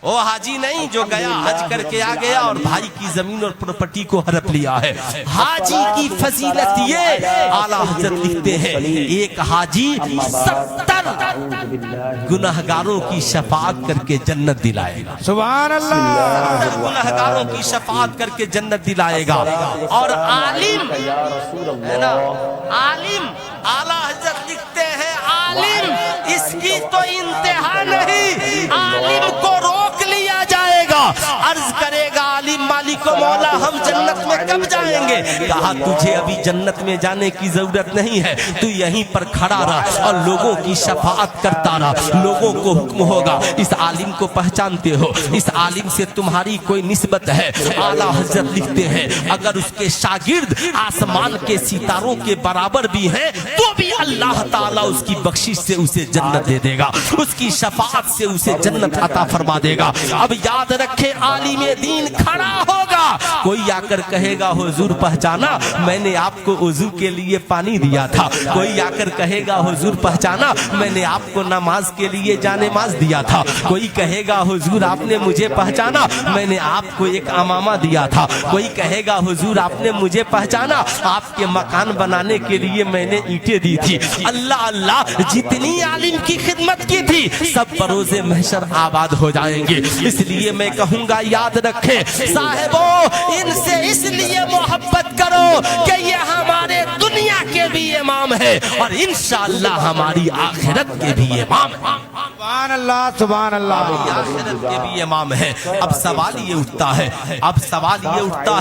وہ حاجی نہیں جو گیا حج کر کے آ گیا اور بھائی کی زمین اور پراپرٹی کو ہڑپ لیا ہے. حاجی کی فضیلت یہ اعلیٰ حضرت لکھتے ہیں ایک حاجی 70 گناہگاروں کی شفاعت کر کے جنت دلائے گا. سبحان اللہ. 70 گناہگاروں کی شفاعت کر کے جنت دلائے گا. اور عالم ہے نا، عالم اعلیٰ حضرت لکھتے ہیں عالم اس کی تو انتہا نہیں، عالم کو روک لیا جائے گا. عرض کرے گا عالم مالک و مولا ہم جنت میں کب جائیں گے؟ کہا تجھے ابھی جنت میں جانے کی ضرورت نہیں ہے، تو یہیں پر کھڑا رہا اور لوگوں کی شفاعت کرتا رہا. لوگوں کو حکم ہوگا اس عالم کو پہچانتے ہو، اس عالم سے تمہاری کوئی نسبت ہے. اعلیٰ حضرت لکھتے ہیں اگر اس کے شاگرد آسمان کے ستاروں کے برابر بھی ہیں تو بھی اللہ تعالیٰ اس کی بخشش سے اسے جنت دے دے گا، اس کی شفاعت سے اسے جنت عطا فرما دے گا. اب یاد رکھے عالم دین کھڑا ہوگا، کوئی آ کر کہے گا حضور پہچانا میں نے آپ کو وضو کے لیے پانی دیا تھا. کوئی آ کر کہے گا حضور پہچانا میں نے آپ کو نماز کے لیے جانماز دیا تھا. کوئی کہے گا حضور آپ نے مجھے پہچانا میں نے آپ کو ایک امامہ دیا تھا. کوئی کہے گا حضور آپ نے مجھے پہچانا آپ کے مکان بنانے کے لیے میں نے اینٹیں دی تھی. اللہ اللہ جتنی عالم کی خدمت کی تھی سب بروز محشر آباد ہو جائیں گے. اس لیے میں کہوں گا یاد رکھیں صاحبوں ان سے اس لیے محبت کرو کہ یہ ہمارے دنیا کے بھی امام ہے اور انشاءاللہ ہماری آخرت کے بھی امام ہے. سبحان اللہ سبحان اللہ. آخرت کے بھی امام ہے. اب سوال یہ اٹھتا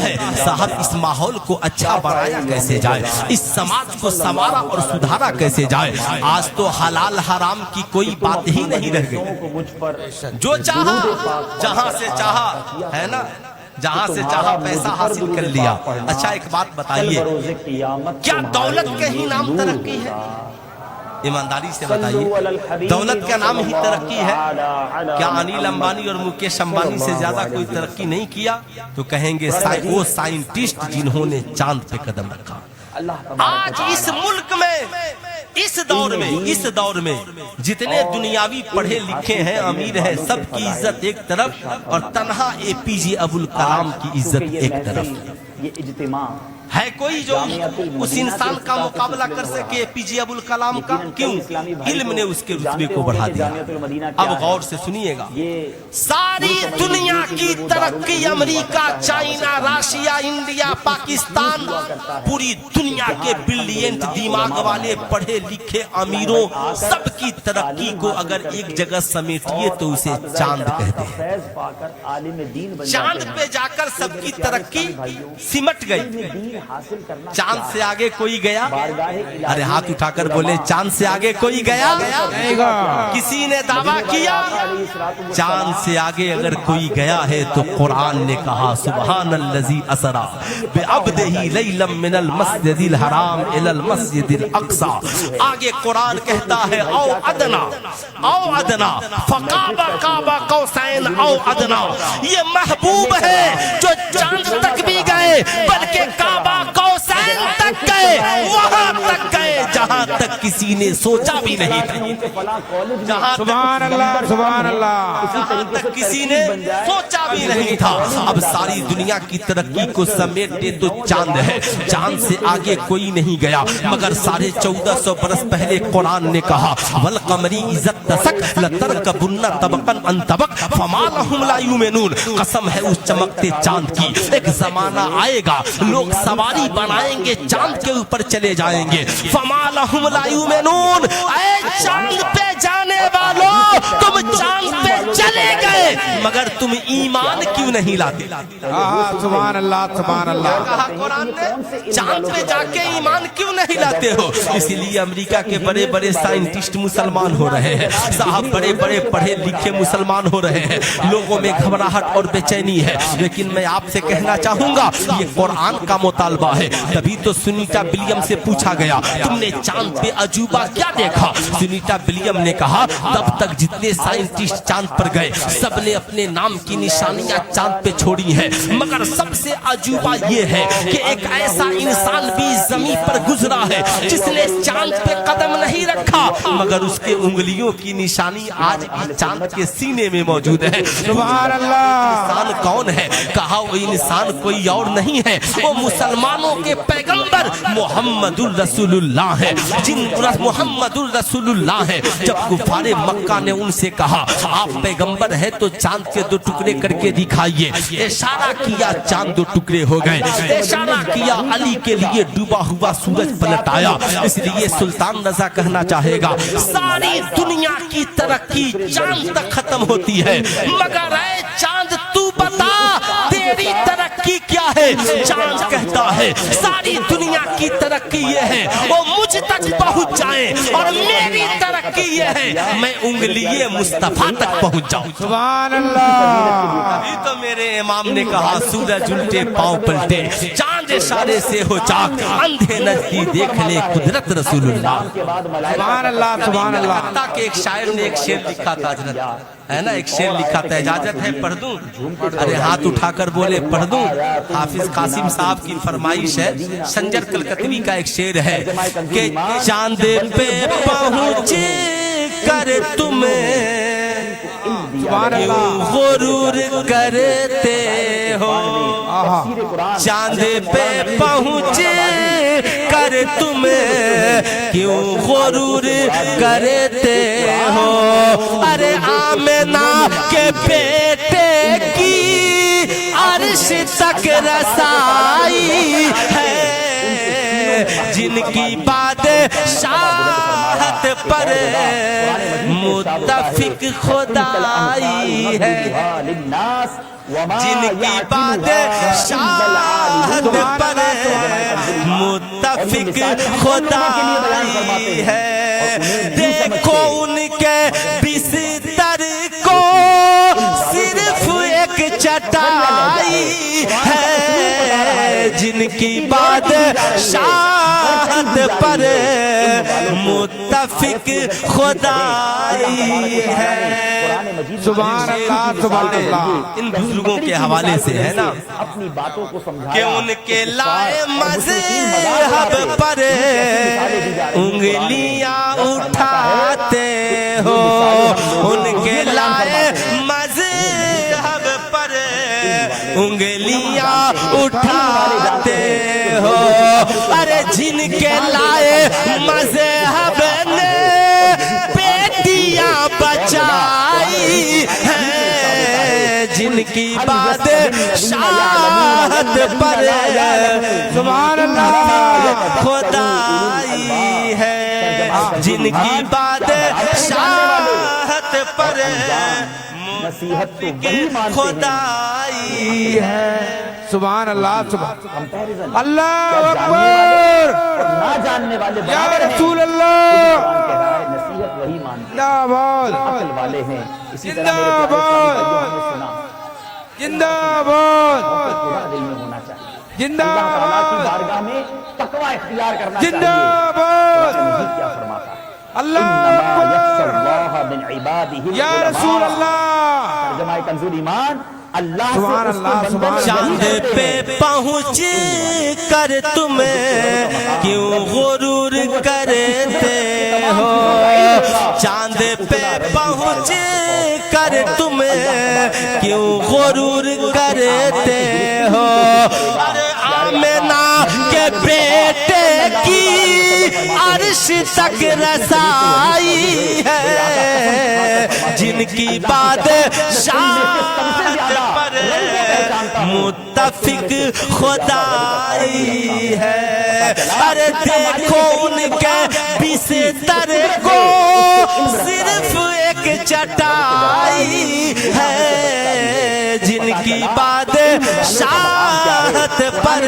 ہے صاحب اس ماحول کو اچھا بنایا کیسے جائے، اس سماج کو سنوارا اور سدھارا کیسے جائے. آج تو حلال حرام کی کوئی بات ہی نہیں رہ گئی، جو چاہا جہاں سے چاہا ہے نا، جہاں سے چاہا پیسہ حاصل کر لیا. اچھا ایک بات بتائیے کیا دولت کے ہی نام ترقی ہے؟ ایمانداری سے بتائیے دولت کا نام ہی ترقی ہے؟ کیا انیل امبانی اور مکیش امبانی سے زیادہ کوئی ترقی نہیں کیا؟ تو کہیں گے وہ سائنٹسٹ جنہوں نے چاند پہ قدم رکھا. آج اس ملک میں اس دور میں جتنے دنیاوی پڑھے لکھے ہیں امیر ہیں سب کی عزت ایک طرف اور تنہا اے پی جے ابوالکلام کی عزت ایک طرف. یہ اجتماع ہے کوئی جو اس انسان کا مقابلہ کر سکے پی جے ابوالکلام کا؟ کیوں؟ علم نے اس کے رتبے کو بڑھا دیا. اب غور سے سنیے گا ساری دنیا کی ترقی امریکہ چائنا راشیا انڈیا پاکستان پوری دنیا کے بلینٹ دماغ والے پڑھے لکھے امیروں سب کی ترقی کو اگر ایک جگہ سمیٹیے تو اسے چاند کہتے ہیں. چاند پہ جا کر سب کی ترقی سمٹ گئی. چاند سے آگے کوئی گیا؟ ارے ہاتھ اٹھا کر بولے چاند سے آگے کوئی گیا؟ کسی نے دعویٰ کیا؟ چاند سے آگے اگر کوئی گیا ہے تو قرآن نے کہا سبحان الذی اسرا بعبدہ لیلا من المسجد الحرام الی المسجد الاقصی. آگے قرآن کہتا ہے او ادنا فقاب قوسین او ادنا. یہ محبوب ہے جو چاند تک بھی گئے بلکہ کعبہ قوسین تک گئے، وہاں تک گئے جہاں تک کسی نے سوچا بھی نہیں تھا. سبحان اللہ سبحان اللہ. جہاں تک کسی نے سوچا بھی نہیں تھا. اب ساری دنیا کی ترقی کو سمیٹ دے تو چاند ہے. چاند سے آگے کوئی نہیں گیا مگر 1450 برس پہلے قرآن نے کہا والقمری اذا اتسق لترکبن طبقا عن طبق فما لهم لا یؤمنون. قسم ہے اس چمکتے چاند کی ایک زمانہ آئے گا لوگ سواری بنائیں گے چاند کے اوپر چلے جائیں گے. فما لهم لا یؤمنون. اے چاند پہ جانے والوں تم چاند پہ چلے گئے مگر تم ایمان کیوں نہیں لاتے؟ سبحان اللہ سبحان اللہ. کہا قرآن نے چاند پہ جا کے ایمان کیوں نہیں لاتے ہو؟ اسی لیے امریکہ کے بڑے بڑے سائنٹسٹ مسلمان ہو رہے ہیں صاحب، بڑے بڑے پڑھے لکھے مسلمان ہو رہے ہیں. لوگوں میں گھبراہٹ اور بے چینی ہے لیکن میں آپ سے کہنا چاہوں گا یہ قرآن کا مطالبہ ہے. تبھی तो सुनीता विलियम से पूछा गया तुमने चांद पे अजूबा क्या देखा? सुनीता विलियम ने कहा तब तक जितने साइंटिस्ट चांद पर गए सबने अपने नाम की निशानियां चांद पे छोड़ी हैं, मगर सबसे अजूबा ये है कि एक ऐसा इंसान भी जमीन पर गुजरा है जिसने चांद पे कदम नहीं रखा, मगर उसके उंगलियों की निशानी आज भी चांद के सीने में मौजूद है। सुभान अल्लाह। इंसान कौन है? कहा वो इंसान कोई और नहीं है, वो मुसलमानों के पैगंबर मोहम्मदुर रसूलुल्लाह है। जिन मोहम्मदुर रसूलुल्लाह है। जब कुफारे मक्का ने उनसे कहा आप पैगंबर है तो चांद के 2 टुकड़े करके दिखाइए, इशारा किया चांद 2 टुकड़े हो गए, इशारा किया अली के लिए डूबा हुआ सूरज पलट आया। इसलिए सुल्तान रजा कहना चाहेगा सारी दुनिया की तरक्की चांद तक खत्म होती है, मगर ऐ चांद तू बता तेरी तरक्की क्या है? चांद कहता है सारी दुनिया की तरक्की ये है वो मुझ तक पहुंच जाए, और मेरी तरक्की ये है मैं उंगलिये मुस्तफा तक पहुंच जाऊं। सुभान अल्लाह। अभी तो मेरे इमाम ने कहा सूरज उल्टे पांव पलटे, चांद इशारे से हो चाक, अंधे नजदी देख ले कुदरत रसूलुल्लाह। सुभान अल्लाह। सुभान अल्लाह। कलकत्ता के एक शायर ने एक शेर लिखा था हजरत, है ना, एक शेर लिखा था, इजाजत है पढ़ दूं? अरे हाथ उठाकर बोले पढ़ दूं। हाफिज कासिम साहब की फरमाइश है, संजर कलकत्तवी का एक शेर है कि चांद पे पहुंच कर तुम्हें गुरूर करते हो, चांद पे पहुंच कर तुम्हें क्यों गुरूर करते हो? अरे आमिना के बेटे की अर्श तक रसाई है, जिनकी बादशाहत पर मुत्तफिक खुदाई है, जिनकी बादशाहत पर मुत्तफिक खुदाई है। देखो उनके बिस्तर को सिर्फ एक चटाई है, जिनकी बादशाहत पर मुत्तफिक खुदाई है। सुभान अल्लाह। सुभान अल्लाह। इन बुजुर्गों के हवाले से है ना कि उनके लाए मज़हब पर उंगलियां उठाते हो, उनके लाए मज़हब पर उंगलियां उठाते हो। अरे जिनके लाए मज़हब ने बेटियां बचाई है, जिनकी बादशाहत पर सुभान अल्लाह खुदाई है, जिनकी बादशाहत पर खुदाई है। सुभान अल्लाह। सुभान अल्लाह अकबर। ना जानने वाले या रसूल अल्लाह। नसीहत वही मानते जिंदाबाद अकल वाले हैं। इसी तरह जिंदाबाद जिंदाबाद दिल में होना चाहिए, जिंदाबाद की बारगाह में तकवा इख्तियार करना चाहिए। जिंदाबाद। क्या फरमाता है अल्लाह या रसूल अल्लाह। तर्जुमा कंज़ुल ईमान अल्लाह सुभान अल्लाह। सुभान चांद पे पहुंच कर तुम्हें क्यों गुरूर करते हो? चांद पे पहुंच कर तुम्हें क्यों गुरूर करते हो? अरे आमिना के बेटे की अर्श तक रसाई है, जिनकी बादशाहत पर मुत्तफिक खुदाई है। अरे देखो उनके बिस्तर को सिर्फ एक चटाई है, जिनकी बादशाहत पर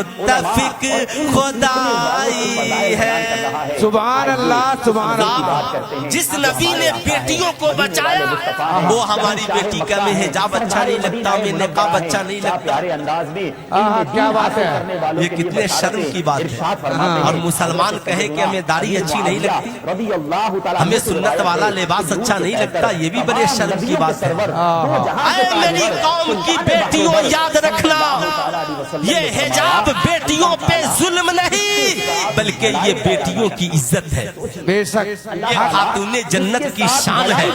मुत्तफिक खुदाई है। सुभान अल्लाह, सुभान अल्लाह। जिस नबी ने बेटियों को बचाया, वो हमारी बेटी का में हिजाब अच्छा नहीं लगता, में निकाब अच्छा नहीं लगता। क्या बात है, ये कितने शर्म की बात है। और मुसलमान कहे कि हमें दाढ़ी अच्छी नहीं लगती, हमें सुन्नत वाला लिबास अच्छा नहीं लगता, ये भी बड़े शर्म की बात है। ऐ मेरी कौम की बेटियों, याद रखना, ये हिजाब बेटियों पे जुल्म नहीं, बल्कि ये बेटियों की इज्जत है। बेशक, ये खातूने जन्नत की शान है।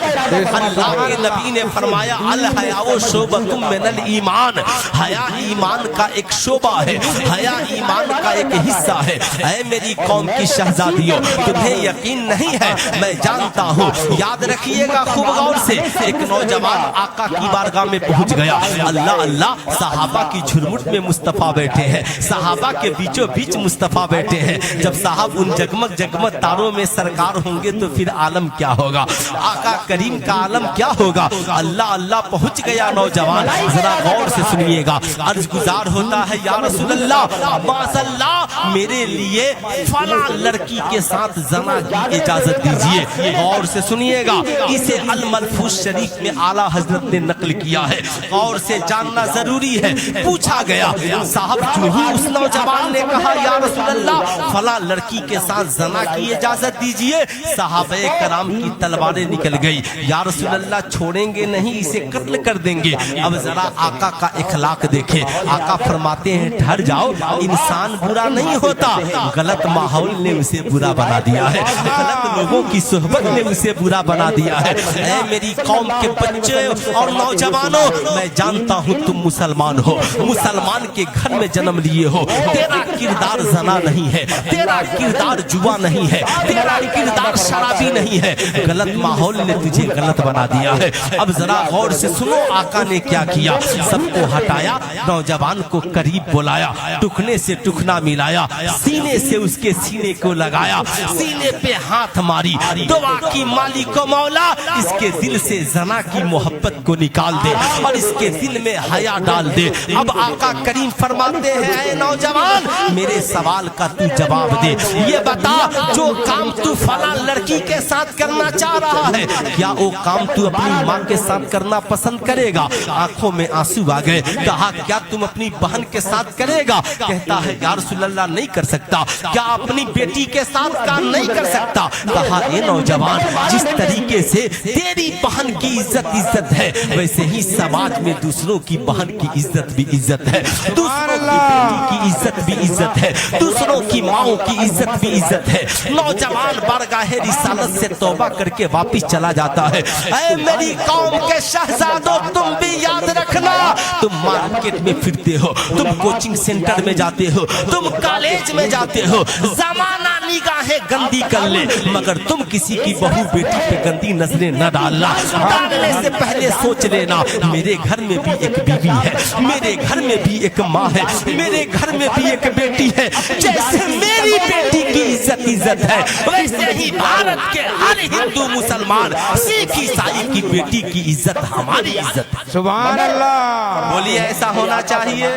अल्लाह के नबी ने फरमाया, अल हयाओ शोबतुम मिनल ईमान, हया ईमान का एक शोबा है, हया ईमान का एक हिस्सा है। ऐ मेरी कौम की शहजादियों, तुम्हें यकीन नहीं है, मैं जानता हूँ। याद रखिएगा खूब गौर से। एक नौजवान आका की बारगाह में पहुंच गया। अल्लाह अल्लाह, सहाबा की झुरमुट में मुस्तफा बैठे हैं, सहाबा के बीचों बीच मुस्तफा बैठे हैं। जब साहब उन जगमग जगमग तारों में सरकार होंगे तो फिर आलम क्या होगा, आका करीम का आलम क्या होगा। अल्लाह अल्लाह पहुंच गया नौजवान। जरा गौर से सुनिएगा। अर्ज गुजार होता है, या रसूल अल्लाह, माज़अल्लाह, मेरे लिए फला लड़की के साथ जना की इजाजत दीजिए। गौर से सुनिएगा, इसे अल मलफूज शरीफ में आला हजरत ने नकल किया है, गौर से जानना जरूरी है। पूछा गया, साहब जो ही उस नौजवान ने कहा, या रसूल अल्लाह, फला लड़की के साथ जना की इजाजत दीजिए, सहाबे कराम की तलवारें निकल गई। या रसूल अल्लाह, छोड़ेंगे नहीं, इसे कत्ल कर देंगे। अब जरा आका का इखलाक देखे। आका फरमाते हैं, ठहर जाओ, इंसान बुरा नहीं होता, गलत माहौल ने उसे बुरा बना दिया है, गलत लोगों की सोहबत ने उसे बुरा बना दिया है। ऐ मेरी कौम के बच्चे और नौजवानों, मैं जानता हूँ तुम मुसलमान हो, मुसलमान के घर में जन्म लिए हो। तेरा किरदार जना नहीं है, तेरा किरदार जुआ नहीं है, तेरा किरदार शराबी नहीं है, गलत माहौल ने तुझे गलत बना दिया है। अब जरा गौर से सुनो, आका ने क्या किया। सबको हटाया, नौजवान को करीब बुलाया, टुकने से टुकना मिलाया, सीने से उसके सीने को लगाया, सीने पे हाथ मारी, दुआ की मालिक मौला, इसके दिल से जना की मोहब्बत को निकाल दे और इसके दिल में हया डाल दे। अब आका करीम फरमाते हैं, ऐ नौजवान, मेरे सवाल का तू जवाब दे। ये बता, जो काम तू फला लड़की के साथ करना चाह रहा है, क्या वो काम तू अपनी माँ के साथ करना पसंद करेगा? आंखों में आंसू आ गए। कहा, क्या तुम अपनी बहन के साथ करेगा? कहता है, या रसूल अल्लाह, नहीं कर सकता। क्या अपनी बेटी के साथ काम नहीं कर सकता? कहा, ये नौजवान, जिस तरीके से तेरी बहन की इज्जत इज्जत है, वैसे ही समाज में दूसरों की बहन की इज्जत भी इज्जत है, दूसरों की बेटी की इज्जत भी इज्जत है, दूसरों की माओ की इज्जत भी इज्जत है। नौजवान बारगाहे रिसालत से तौबा करके वापिस चला जाता है। ऐ मेरी कौम के शहजादों, तुम भी याद रखना, तुम मार्केट में फिरते हो, तुम कोचिंग सेंटर में जाते हो, तुम कॉलेज में जाते हो, जमाना निगाहें गंदी कर ले, मगर तुम किसी की बहू बेटी पे गंदी नजरें न डालना। डालने से पहले सोच लेना, मेरे घर में भी एक बीवी है, मेरे घर में भी एक माँ है, मेरे घर में भी एक बेटी है। जैसे मेरी बेटी की इज्जत इज्जत है, वैसे ही भारत के हर हिंदू मुसलमान सिख ईसाई की बेटी की इज्जत हमारी इज्जत है। सुभान अल्लाह। बोलिए, ऐसा होना चाहिए?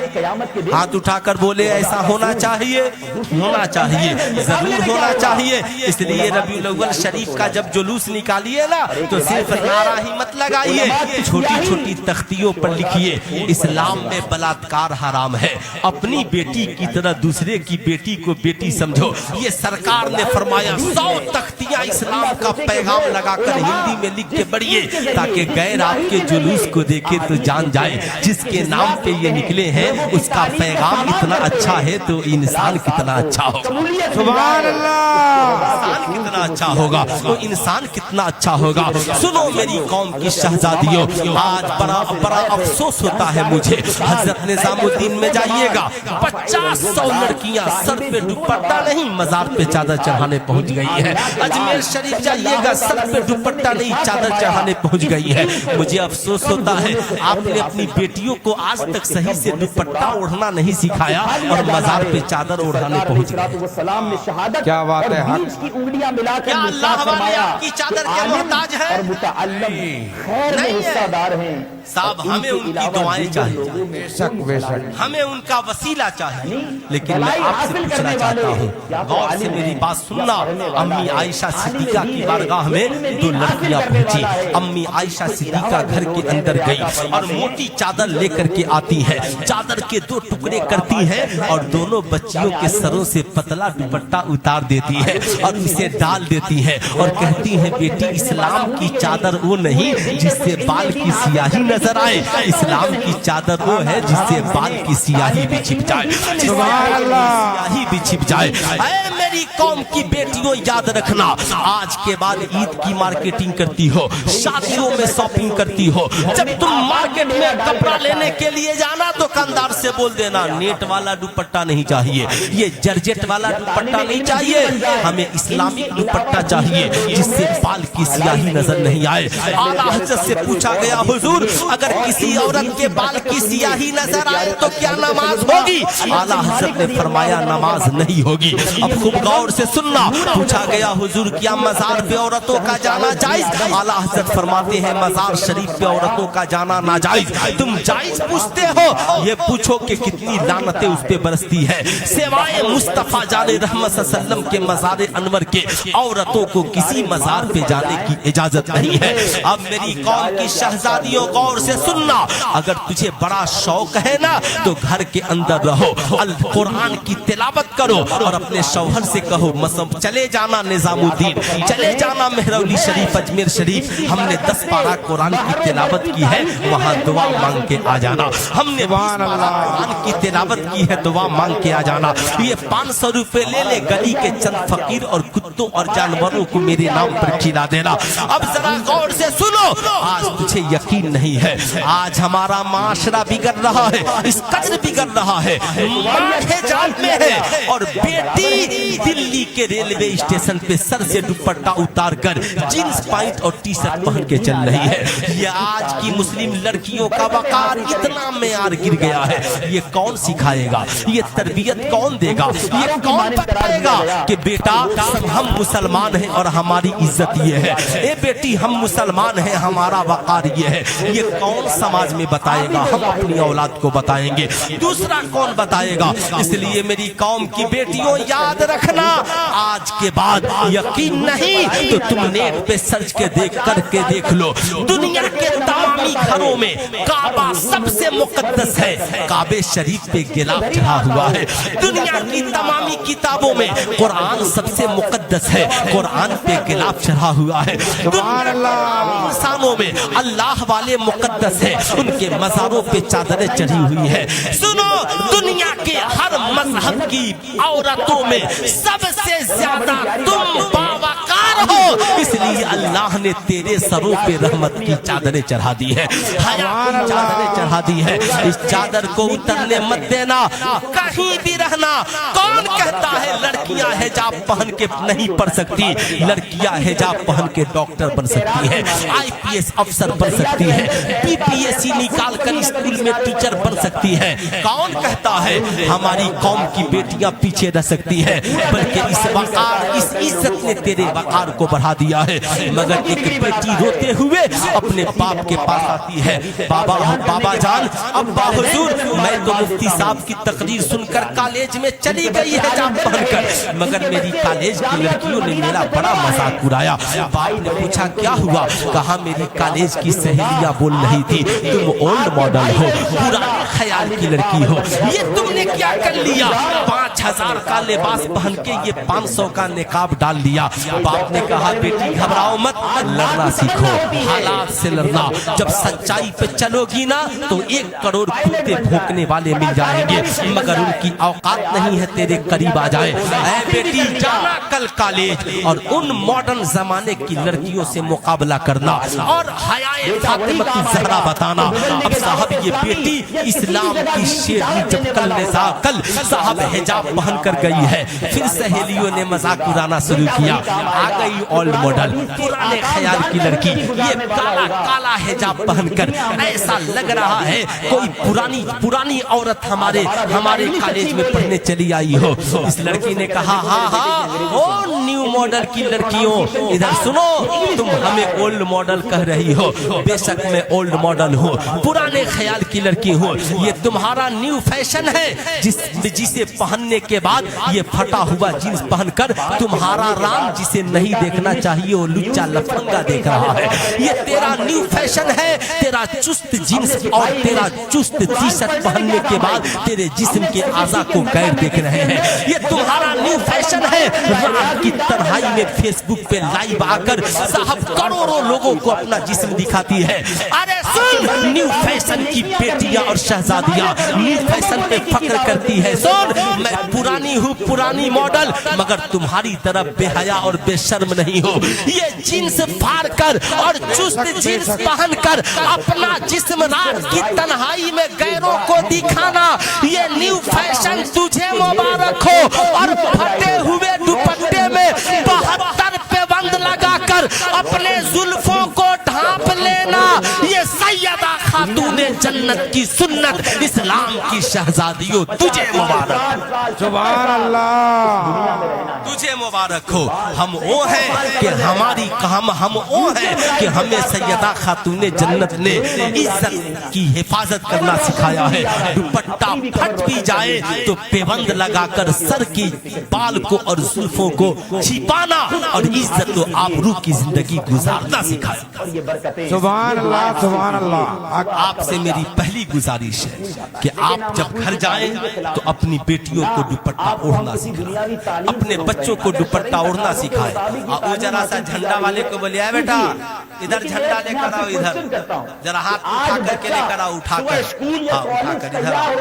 हाथ उठाकर बोले, ऐसा होना चाहिए? होना चाहिए, जरूर होना चाहिए। इसलिए रबीउल अव्वल शरीफ का जब जुलूस निकालिए ना, तो सिर्फ नारा ही मत लगाइए, छोटी छोटी तख्तियों पर लिखिए, इस्लाम में बलात्कार हराम है, अपनी बेटी की तरह दूसरे की बेटी को बेटी समझो। ये सरकार ने फरमाया, 100 तख्तियां इस्लाम का पैगाम लगाकर हिंदी में लिख के बढ़िए, ताकि गैर आपके जुलूस को देखे तो जान जाए, जिसके नाम पे ये निकले हैं उसका पैगाम इतना अच्छा है तो इंसान कितना अच्छा होगा। सुभान अल्लाह। इंसान कितना अच्छा होगा, तो इंसान कितना अच्छा होगा। सुनो मेरी कौम की शहजादियों, आज बड़ा अफसोस होता है मुझे। हजरत निजामुद्दीन में जाइएगा, 50-100 लड़कियां सर पे दुपट्टा नहीं, मजार पे चादर चढ़ाने पहुंच गई है। अजमेर शरीफ जाइएगा, सर पे दुपट्टा नहीं, चादर चढ़ाने पहुंच गई है। मुझे अफसोस होता है, आपने अपनी बेटियों बेटियों को आज तक सही से दुपट्टा ओढ़ना नहीं सिखाया और मजार पे चादर ओढ़ाने पहुंच गए। सलाम ने शहादत क्या बात और है, हक। बीच की उंगलियां मिलाकर क्या अल्लाह वाले फरमाया, आपकी चादर के आलिम मोहताज हैं? और मुतअल्लिम खैर में नहीं है। हिस्सेदार हैं साहब, हमें उनकी दुआएं चाहिए, बेशक बेशक। हमें उनका वसीला चाहिए। लेकिन मैं भलाई आपसे हासिल पूछना करने वाले चाहता हूँ, या तो गौर से आलिम मेरी है, बात सुनना। या पढ़ने वाला अम्मी है, आयशा आलिम सिद्दीका भी की है, बारगाह में इल्म दो भी लड़कियां हासिल करने पहुंची। वाला है। अम्मी आयशा सिद्दीका घर के अंदर गई और मोटी चादर लेकर के आती है। चादर के दो टुकड़े करती है और दोनों बच्चियों के सरों से पतला दुपट्टा उतार देती है और उसे डाल देती है और कहती है, बेटी इस्लाम की चादर वो नहीं जिससे बाल की सियाही नजर आए, इस्लाम की चादर वो है जिससे बाल की सियाही भी छिप जाए, सुभान अल्लाह। सियाही भी छिप जाए। ऐ मेरी कौम की बेटियों, याद रखना, आज के बाद ईद की मार्केटिंग करती हो, शादियों में शॉपिंग करती हो, जब तुम मार्केट में कपड़ा लेने के लिए जाना दुकानदार से बोल देना, नेट वाला दुपट्टा नहीं चाहिए, ये जर्जेट वाला दुपट्टा नहीं चाहिए, हमें इस्लामिक दुपट्टा चाहिए जिससे बाल की सियाही नजर नहीं आए। आला हजरत से पूछा गया, हुजूर अगर किसी औरत के बाल की सियाही नजर आए तो क्या नमाज होगी? आला हजरत ने फरमाया, नमाज नहीं होगी। अब खूब गौर से सुनना। पूछा गया, हुजूर क्या मजार पे औरतों का जाना जायज? आला हजरत फरमाते हैं, मजार शरीफ पे औरतों का जाना नाजायज। तुम जायज पूछते हो, ये पूछो कि कितनी लानतें उस पे बरसती है। सिवाय मुस्तफा जाने रहमत सल्लम के मजार अनवर के औरतों को किसी मजार पे जाने की इजाजत नहीं है। अब मेरी कौम की शहजादियों, गौर से सुनना, अगर तुझे बड़ा शौक है ना तो घर के अंदर रहो, अल कुरान की तिलावत करो और अपने शौहर से कहो, मसम चले जाना निजामुद्दीन, चले जाना मेहरौली शरीफ, अजमेर शरीफ, हमने 10 पारा कुरान की तिलावत की है, वहाँ दुआ मांग के आ जाना। हमने 20 पारा कुरान की तिलावत की है, दुआ मांग के आ जाना। ये 500 रुपए ले ले, गली के चंद फकीर और कुत्तों और जानवरों को मेरे नाम पर खिला देना। अब जरा गौर से सुनो, आज तुझे यकीन नहीं है, आज हमारा माशरा बिगड़ रहा है, इस कदर बिगड़ रहा है, माँ हिजाब में है और बेटी दिल्ली के रेलवे स्टेशन पे सर से दुपट्टा उतार कर जींस पैंट और टी शर्ट पहन के चल रही है। ये आज की मुस्लिम लड़कियों का वकार इतना मेयार गिर गया है, ये कौन सिखाएगा? ये तरबियत कौन देगा? ये कौन बताएगा कि बेटा हम मुसलमान हैं और हमारी इज्जत ये है, ए बेटी हम मुसलमान हैं, हमारा वकार ये है? ये कौन समाज में बताएगा? हम अपनी औलाद को बताएंगे, दूसरा कौन बताएगा? इसलिए मेरी कौम की बेटियों, याद रखना, आज के बाद यकीन नहीं तो तुम नेट पे सर्च के करके देख लो, दुनिया के तमामी घरों में काबा सबसे मुकद्दस है, काबे शरीफ पे गिलाफ चढ़ा हुआ है। दुनिया की तमामी किताबों में कुरान सबसे मुकद्दस है, कुरान पे गिलाफ चढ़ा हुआ है। इंसानों में अल्लाह वाले मुकद्दस है, उनके मज़ारों पे चादरें चढ़ी हुई है। सुनो, दुनिया के हर मजहब की औरतों में सबसे ज्यादा तुम बावकार हो, इसलिए अल्लाह ने तेरे सरों पे रहमत की चादरें चढ़ा दी है, हया की चादरें चढ़ा दी है। इस चादर को उतरने मत देना, कहीं भी रहना। कौन कहता है लड़कियां हिजाब पहन के नहीं पढ़ सकती? लड़कियां हिजाब पहन के डॉक्टर बन सकती है, IPS अफसर बन सकती है, PPSC निकाल कर स्कूल में टीचर बन सकती है। कौन कहता है हमारी कौम की बेटियां पीछे रह सकती है? बल्कि इस वकार, इस इज्जत ने तेरे वकार को बढ़ा दिया है। मगर एक बेटी रोते हुए अपने बाप के पास आती है, बाबा जान, अब्बा हुजूर, मैं तो मुफ्ती साहब की तकरीर सुनकर कॉलेज में चली गई है हिजाब पहनकर, मगर मेरी कॉलेज की लड़कियों ने मेरा बड़ा मजाक उड़ाया। बाप ने पूछा क्या हुआ? कहा मेरी कॉलेज की सहेलियां बोल रही थी तुम ओल्ड मॉडल हो, पुराने ख्याल की लड़की हो, ये तुमने क्या कर लिया? 5000 का लिबास पहन के ये 500 का निकाब डाल लिया। बाप ने कहा बेटी घबराओ मत, लड़ना सीखो, हालात से लड़ना। जब सच्चाई पे चलोगी ना तो 1 करोड़ कुत्ते भौंकने वाले मिल जाएंगे, मगर उनकी औकात नहीं है तेरे करीब आ जाए। ऐ बेटी जाना कल कॉलेज और उन मॉडर्न जमाने की लड़कियों से मुकाबला करना और हयाए फातिमा की ज़हरा बताना। अब साहब ये बेटी इस اسلام کی شیرنی جب کل کل صاحب حجاب پہن کر گئی ہے، پھر سہیلیوں نے مذاق اڑانا شروع کیا، آ گئی اولڈ ماڈل پرانے خیال کی لڑکی، یہ کالا کالا حجاب پہن کر ایسا لگ رہا ہے کوئی پرانی عورت ہمارے کالج میں پڑھنے چلی آئی ہو۔ اس لڑکی نے کہا ہاں او نیو ماڈل کی لڑکیوں ادھر سنو، تم ہمیں اولڈ ماڈل کہہ رہی ہو، بے شک میں اولڈ ماڈل ہوں، پرانے خیال کی لڑکی ہوں، یہ تمہارا نیو فیشن ہے جسے پہننے کے بعد یہ پھٹا ہوا جینس پہن کر تمہارا رام جسے نہیں دیکھنا چاہیے وہ لچا لفنگا دیکھ رہا ہے، یہ تیرا نیو فیشن ہے، تیرا چست جینس اور تیرا چست ٹی شرٹ پہننے کے بعد تیرے جسم کے اعضاء کو غیر دیکھ رہے ہیں، یہ تمہارا نیو فیشن ہے، رات کی تنہائی میں فیس بک پہ لائیو آ کر صاحب کروڑوں لوگوں کو اپنا جسم دکھاتی ہے۔ ارے سن، نیو فیشن کی بیٹیاں اور شہزادیاں نیو فیشن پہ فخر کرتی ہے، سن میں پرانی ہوں، پرانی ماڈل، مگر تمہاری طرح بے حیا اور بے شرم نہیں ہو، یہ جینس پھاڑ کر اور چست جینس پہن کر اپنا جسم رات کی تنہائی میں غیروں کو دکھانا، یہ نیو فیشن تجھے مبارک ہو، اور پھٹے ہوئے دوپٹے میں 72 پیوند لگا کر اپنے زلفوں کو ڈھانپ لینا، یہ سیدہ خاتون جنت کی سنت اسلام کی شہزادیوں تجھے مبارک، سبحان اللہ، تجھے مبارک ہو۔ ہم وہ ہیں کہ ہم وہ ہیں کہ ہمیں سیدہ خاتون جنت نے عزت کی حفاظت کرنا سکھایا ہے، دوپٹہ پھٹ بھی جائے تو پیوند لگا کر سر کی بال کو اور زلفوں کو چھپانا اور عزت و آبرو کی زندگی گزارنا سکھایا۔ سبحان اللہ، سبحان اللہ۔ آپ سے میری پہلی گزارش ہے کہ آپ جب گھر جائیں تو اپنی بیٹیوں کو دوپٹہ اوڑھنا سکھائیں، اپنے بچوں کو دوپٹہ اوڑھنا سکھائیں۔ وہ ذرا سا جھنڈا والے کو بولے اے بیٹا ادھر جھنڈا لے کر آؤ، ادھر ذرا ہاتھ اٹھا کر کے لے کر آؤ، اٹھا کر ادھر آؤ۔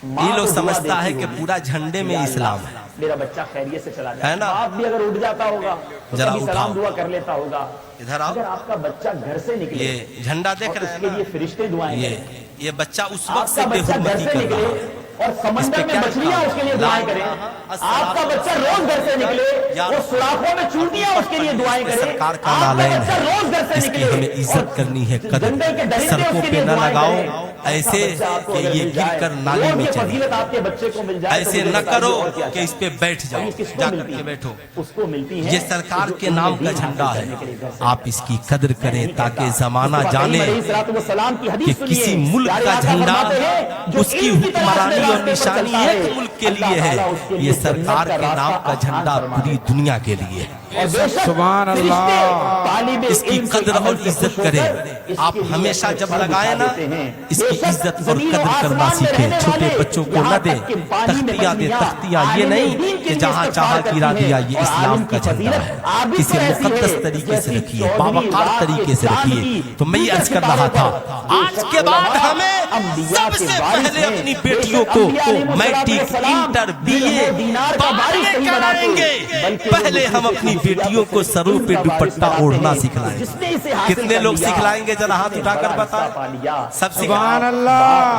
یہ لوگ سمجھتا ہے کہ پورا جھنڈے میں اسلام ہے، میرا بچہ خیریت سے چلا جائے، ہے نا؟ آپ بھی اگر اٹھ جاتا ہوگا ذرا سلام اٹھاؤ، دعا کر لیتا ہوگا، ادھر آؤ۔ اگر آپ کا بچہ گھر سے نکلے، یہ جھنڈا دیکھ رہے اس کے ہیں لیے فرشتے دعائیں نا، کریں، یہ بچہ اس وقت آپ سے کا بے بچہ گھر حرمتی سے کر رہا نکلے ہے۔ اور سمندر میں مچھلیاں اس کے لیے دعائیں کریں، آپ کا بچہ روز گھر سے نکلے وہ سوراخوں میں چونٹیاں اس کے لیے دعائیں کریں، سرکار کا آپ کا نالین بچہ روز گھر ہے، سے اس کی نکلے ہمیں عزت کرنی ہے، قدر سڑکوں پہ نہ لگاؤ ایسے کہ یہ گر کر نالی میں چلے، فضیلت آپ کے بچے کو مل جائے، ایسے نہ کرو کہ اس پہ بیٹھ جاؤ، جا کر کے بیٹھو۔ اس کو ملتی ہے، یہ سرکار کے نام کا جھنڈا ہے، آپ اس کی قدر کریں تاکہ زمانہ جانے کہ کسی ملک کا جھنڈا اس کی حکمرانی اور نشانی ایک ملک کے لیے ہے، یہ سرکار کے نام کا جھنڈا پوری دنیا کے لیے ہے۔ سبحان اللہ، اس کی قدر اور عزت کریں۔ آپ ہمیشہ جب لگائیں نا اس کی عزت اور قدر کرنا سیکھیں، چھوٹے بچوں کو نہ دیں تختیاں، دیں تختیاں، یہ نہیں کہ جہاں چاہا گرا دیا، یہ اسلام کا جھنڈا ہے، اسے مقدس طریقے سے رکھیے، باوقار طریقے سے رکھیے۔ تو میں یہ عرض کر رہا تھا آج کے بعد ہمیں سب سے پہلے اپنی بیٹیوں کو میٹرک، انٹر، بی اے بعد میں کرائیں گے، پہلے ہم اپنی بیٹیوں کو سروں پہ دوپٹہ اوڑھنا سکھلائیں گے۔ کتنے لوگ سکھلائیں گے ذرا ہاتھ اٹھا کر بتائیں؟ سب سبحان اللہ،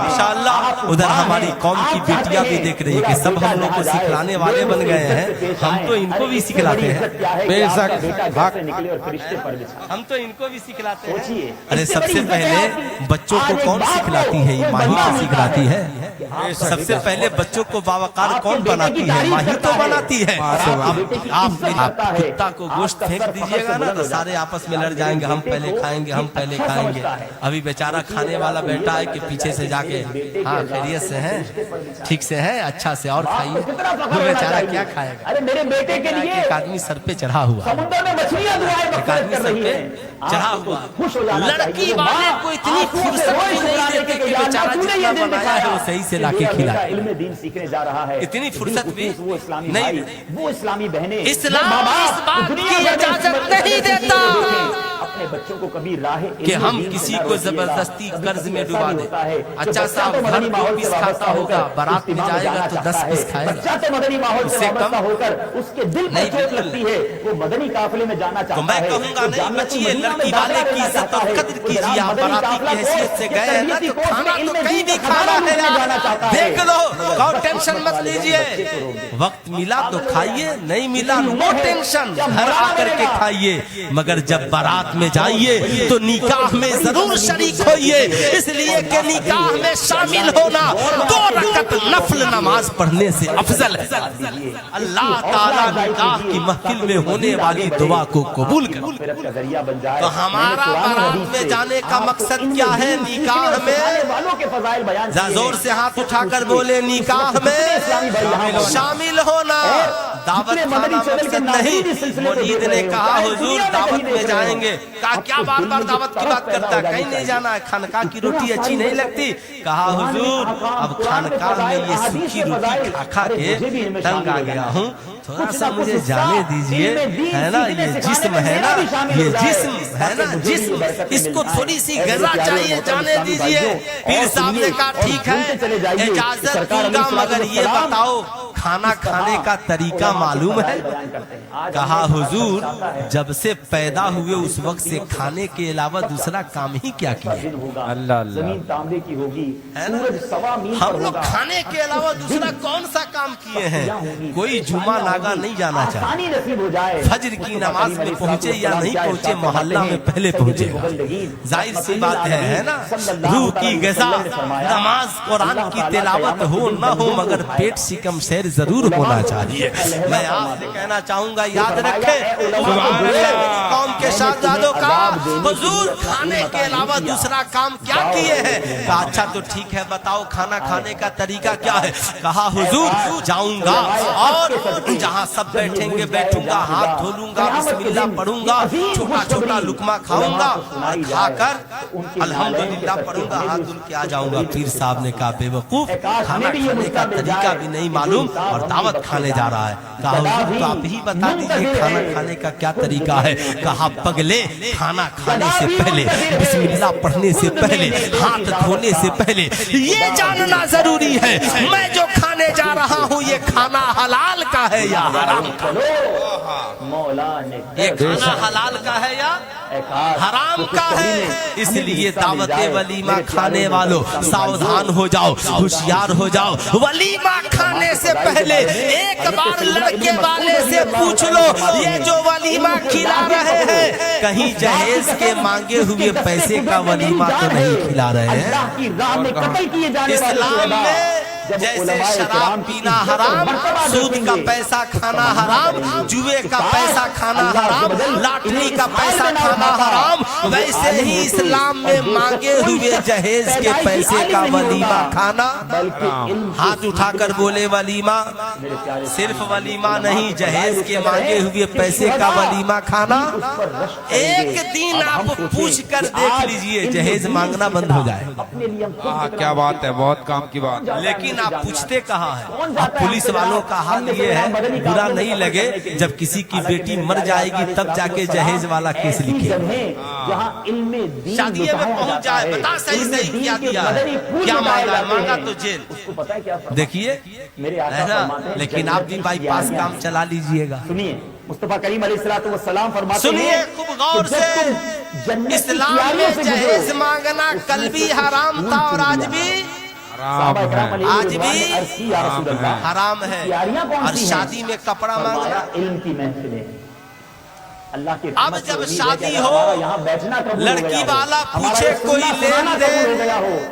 انشاءاللہ۔ ادھر ہماری قوم کی بیٹیاں بھی دیکھ رہی ہے کہ سب ہم لوگ کو سکھلانے والے بن گئے ہیں، ہم تو ان کو بھی سکھلاتے ہیں، بے شک، ہم تو ان کو بھی سکھلاتے ہیں۔ ارے سب سے پہلے بچوں کو کون سکھلاتی ہے؟ یہ ماہی تو سکھلاتی ہے۔ سب سے پہلے بچوں کو باوقار کون بناتی ہے؟ ماہی تو بناتی ہے۔ آپ کتا کو گوشت پھینک دیجئے گا نا تو سارے آپس میں لڑ جائیں گے، ہم پہلے کھائیں گے، ہم پہلے کھائیں گے۔ ابھی بیچارہ کھانے والا بیٹا ہے کہ پیچھے سے جا کے ہاں خیریت سے ہیں، ٹھیک سے ہیں، اچھا سے اور کھائیے، وہ بیچارہ کیا کھائے گا؟ ارے میرے بیٹے کے لیے ایک آدمی سر پہ چڑھا ہوا، سمندر میں مچھلیاں دعائیں ایک آدمی سر پہ چڑھا ہوا، لڑکی والے کو اتنی فرصت بھی نہیں دیتے کہ بیچارہ جتنا بنایا ہے وہ صحیح سے لا کے کھلائے، علم دین سیکھنے جا رہا ہے، اتنی فرصت بھی نہیں۔ وہ اسلامی بہنیں، اسلام اس بات کی اجازت نہیں دیتا अपने बच्चों को कभी राह कि हम किसी को जबरदस्ती कर्ज में डुबा दे। अच्छा साहब घर 2 पीस खाता होगा, बारात में जाएगा तो 10 पीस खाएगा। बच्चा तो मदनी माहौल से वाबस्ता होकर उसके दिल पर चोट लगती है, वो मदनी काफिले में जाना चाहता है। तो मैं कहूँगा नहीं बचिए, लड़की वाले की इज्जत और कद्र कीजिए। आप बाराती की हैसियत से गए हैं ना, तो खाना तो कहीं भी खाना है यार, देख लो, कोई टेंशन मत लीजिए। वक्त मिला तो खाइए, नहीं मिला नो टेंशन, घर आकर के खाइए। मगर जब बारात में जाइए तो निकाह में जरूर शरीक होइए, इसलिए कि निकाह में शामिल होना 2 रकअत नफल नमाज पढ़ने से अफजल है। अल्लाह ताला निकाह की महफिल में होने वाली दुआ को कबूल करे। तो हमारा बारात में जाने का मकसद क्या है? निकाह में जोर से हाथ उठाकर बोले, निकाह में शामिल होना। दावत खाना मकसद नहीं। मुरीद ने कहा हुजूर दावत में जाएंगे, कहा क्या बार बार दावत की बात करता है, कहीं नहीं जाना है, खानकाह की रोटी अच्छी नहीं लगती। कहा हुजूर अब खानकाह में ये सूखी रोटी खा खा के तंग आ गया हूँ, थोड़ा सा मुझे जाने दीजिए, है ना, ये जिस्म है ना, ये जिस्म है ना, जिस्म, इसको थोड़ी सी गज़ा चाहिए, जाने दीजिए। पीर साहब ने कहा ठीक है इजाजत दूंगा, मगर ये बताओ खाना खाने का तरीका मालूम है? कहा हुजूर जब से पैदा हुए उस वक्त से खाने के अलावा दूसरा काम ही क्या किया? अल्लाह अल्लाह, तांबे की होगी, है ना? हम लोग खाने के अलावा दूसरा कौन सा काम किए हैं? कोई जुमा नागा नहीं जाना चाहे, फजर की नमाज में पहुंचे या नहीं पहुंचे, मोहल्ला में पहले पहुंचेगा। जाहिर सी बात है ना, रूह की ग़िज़ा नमाज कुरान की तिलावत हो न हो, मगर पेट सिकम सैर जरूर होना चाहिए। मैं आपसे कहना चाहूंगा याद रखें, कौम के शाहजादों का हुजूर खाने के अलावा दूसरा काम क्या किए हैं? कहा अच्छा तो ठीक है बताओ खाना खाने का तरीका क्या है? कहा हुजूर जाऊंगा और जहाँ सब बैठेंगे बैठूंगा, हाथ धो लूंगा, बिस्मिल्लाह पढ़ूंगा, छोटा छोटा लुकमा खाऊंगा और खाकर अल्हम्दुलिल्लाह पढ़ूंगा, हाथ धुल के आ जाऊंगा। पीर साहब ने कहा बेवकूफ, खाना खाने का तरीका भी नहीं मालूम और दावत खाने जा रहा है। कहा हुजूर तो आप ही बता दीजिए खाना खाने का क्या तरीका है? कहा पगले खाना खाने से पहले, बिस्मिल्लाह पढ़ने से पहले, हाथ धोने से पहले ये जानना जरूरी है मैं जो खाने जा रहा हूँ ये खाना हलाल का है या हराम का? ये खाना हलाल का है या हराम का है? इसलिए दावत वलीमा खाने वालों सावधान हो जाओ, होशियार हो जाओ। वलीमा खाने से पहले एक बार लड़के वाले से पूछ लो ये जो वलीमा खिला रहे हैं कहीं जहेज के मांगे हुए पैसे का वलीमा तो नहीं खिला रहे हैं? इस्लाम में जैसे शराब पीना हराम, सूद का पैसा खाना हराम, जुए का पैसा खाना हराम, लॉटरी का पैसा खाना हराम, वैसे ही इस्लाम में मांगे हुए जहेज के पैसे का वलीमा खाना। हाथ उठाकर बोले वलीमा, सिर्फ वलीमा नहीं, जहेज के मांगे हुए पैसे का वलीमा खाना। एक दिन आप पूछ कर देख लीजिए जहेज मांगना बंद हो जाए। क्या बात है, बहुत काम की बात। लेकिन आप पूछते कहाँ हैं? अब पुलिस वालों का हाल ये है, बुरा नहीं लगे, जब किसी की बेटी मर जाएगी तब जाके जहेज वाला केस लिखे। शादी में पहुंच जाए, बता सही सही क्या दिया है, क्या मांगा, मांगा तो जेल। देखिए है ना, लेकिन आप भी बाईपास काम चला लीजिएगा। सुनिए मुस्तफा करीम अलैहिस्सलाम फरमाते हैं, सुनिए खूब गौर से, इस्लाम में जहेज मांगना कल भी हराम था और आज भी आज भी हराम है। और शादी में कपड़ा मांगना, इल्म की महफिलें, अल्लाह के अब जब शादी हो लड़की वाला पूछे कोई लेन देन,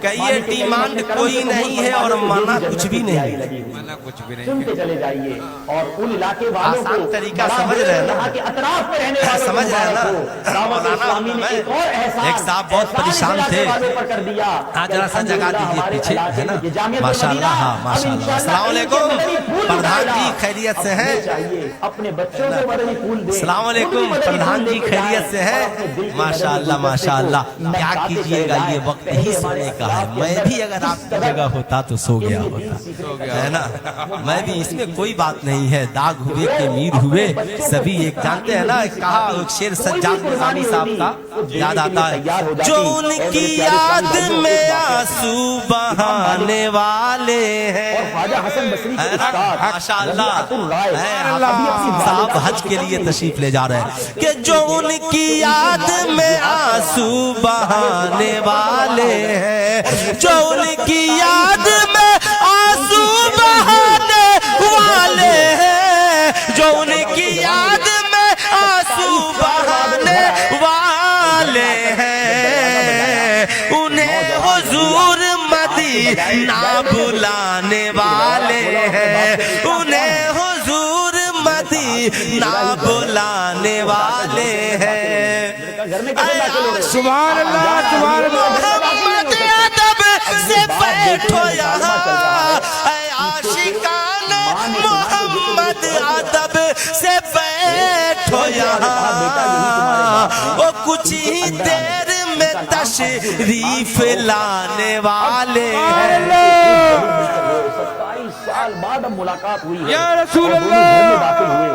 कहिए डिमांड कोई नहीं है और माना कुछ भी नहीं, माना कुछ भी नहीं। सुनते चले जाइए और उन इलाके वालों आसान तरीका समझ रहे हैं ना, के अतराफ में रहने वालों समझ रहे हैं ना। एक साहब बहुत परेशान थे, आज जरा सा जगह दीजिए पीछे, है ना, माशाल्लाह। हाँ माशाल्लाह। अस्सलाम वालेकुम, प्रधान जी खैरियत से हैं? अपने बच्चों को मदनी फूल दें। अस्सलाम वालेकुम, प्रधान जी खैरियत से है? माशाअल्लाह माशाअल्लाह। क्या कीजिएगा, ये वक्त ही सोने का है। मैं भी अगर आपकी जगह होता तो सो गया होता, है ना। मैं भी, इसमें कोई बात नहीं है। दाग हुए के मीर हुए सभी एक, जानते हैं ना, कहा शेर सज्जाद निजामी साहब का याद आता है, जो उनकी याद में आंसू बहाने वाले हैं। माशाअल्लाह साहब हज के लिए तशरीफ ले जा रहे हैं कि जो उनकी याद में आंसू बहाने वाले हैं, जो उनकी याद में आंसू बहाने वाले हैं, जो उनकी याद में आंसू बहाने वाले हैं, उन्हें हुजूर मदीना बुलाने वाले हैं, उन्हें हुजूर मदीना बुलाने वाले हैं। सुभान अल्लाह सुभान अल्लाह। मोहम्मद अदब से बैठो यहाँ, आशिकान मोहम्मद अदब से बैठो यहाँ, वो कुछ ही देर में तशरीफ लाने वाले हैं। 27 साल बाद अब मुलाकात हुई है, या रसूल और दोनों घर में दाखिल अल्लाह। हुए।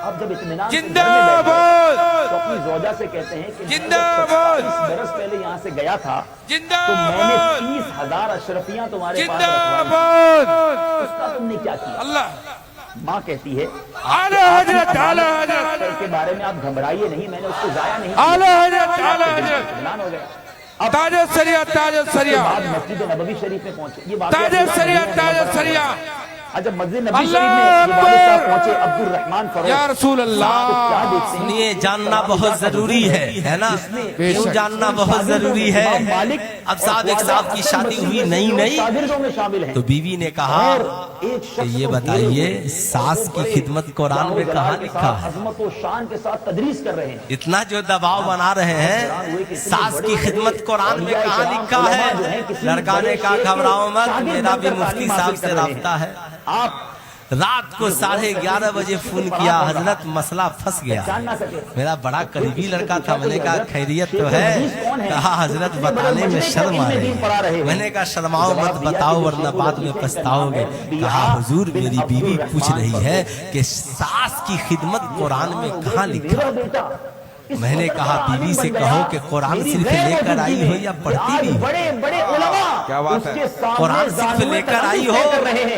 अब जब इत्मीनान से घर में जिंदाबाद। बैठे, तो अपनी ज़ौजा से कहते हैं कि जिंदाबाद। 27 बरस पहले यहाँ से गया था, तो मैंने जिंदाबाद 30,000 अशरफियाँ तुम्हारे पास रखवाई, जिंदाबाद। उसका तुमने क्या किया? अल्लाह माँ कहती है, आला हजरत आला हजरत के बारे में आप घबराइए नहीं, मैंने उसको जाया नहीं आला हजरत आला हजरत। इत्मीनान हो गया। ताज सरिया ताज सरिया बाद मस्जिद नबवी शरीफ में पहुंचे, ये बात ताज सरिया ताज सरिया। जब मस्जिद नबवी शरीफ में ये वाले साहब पहुंचे, अब्दुल रहमान फरोख, या रसूल अल्लाह। तो क्या देखते हैं? सुनिए, जानना बहुत जरूरी है ना। क्यों जानना बहुत जरूरी है? अब साहब एक साहब की शादी हुई नई नई, शागिर्दों में शामिल हैं। तो बीवी ने कहा एक कि शख्स ये को बताइए, गोद में सास की खिदमत कुरान में कहाँ लिखा है? अजमत और शान के साथ तदरीस कर रहे हैं। इतना जो दबाव बना रहे हैं, सास की खिदमत कुरान में कहाँ लिखा है? लड़का ने कहा घबराओ मत, मेरा भी मुफ्ती साहब से राब्ता है। आप रात को 11:30 बजे फोन किया, हजरत मसला फंस गया। जान ना सके। मेरा बड़ा करीबी लड़का था, मैंने कहा खैरियत तो है? कहा हजरत बताने में शर्म आ रही है। मैंने कहा शर्माओ मत, बताओ वरना बाद में पछताओगे। कहा हुजूर मेरी बीवी पूछ रही है कि सास की खिदमत कुरान में कहाँ लिखा? मेरा बेटा, मैंने कहा बीवी से कहो कि कुरान सिर्फ लेकर आई हो या पढ़ती भी हो? बड़े बड़े उलमा क्या बात है? कुरान सिर्फ लेकर आई हो?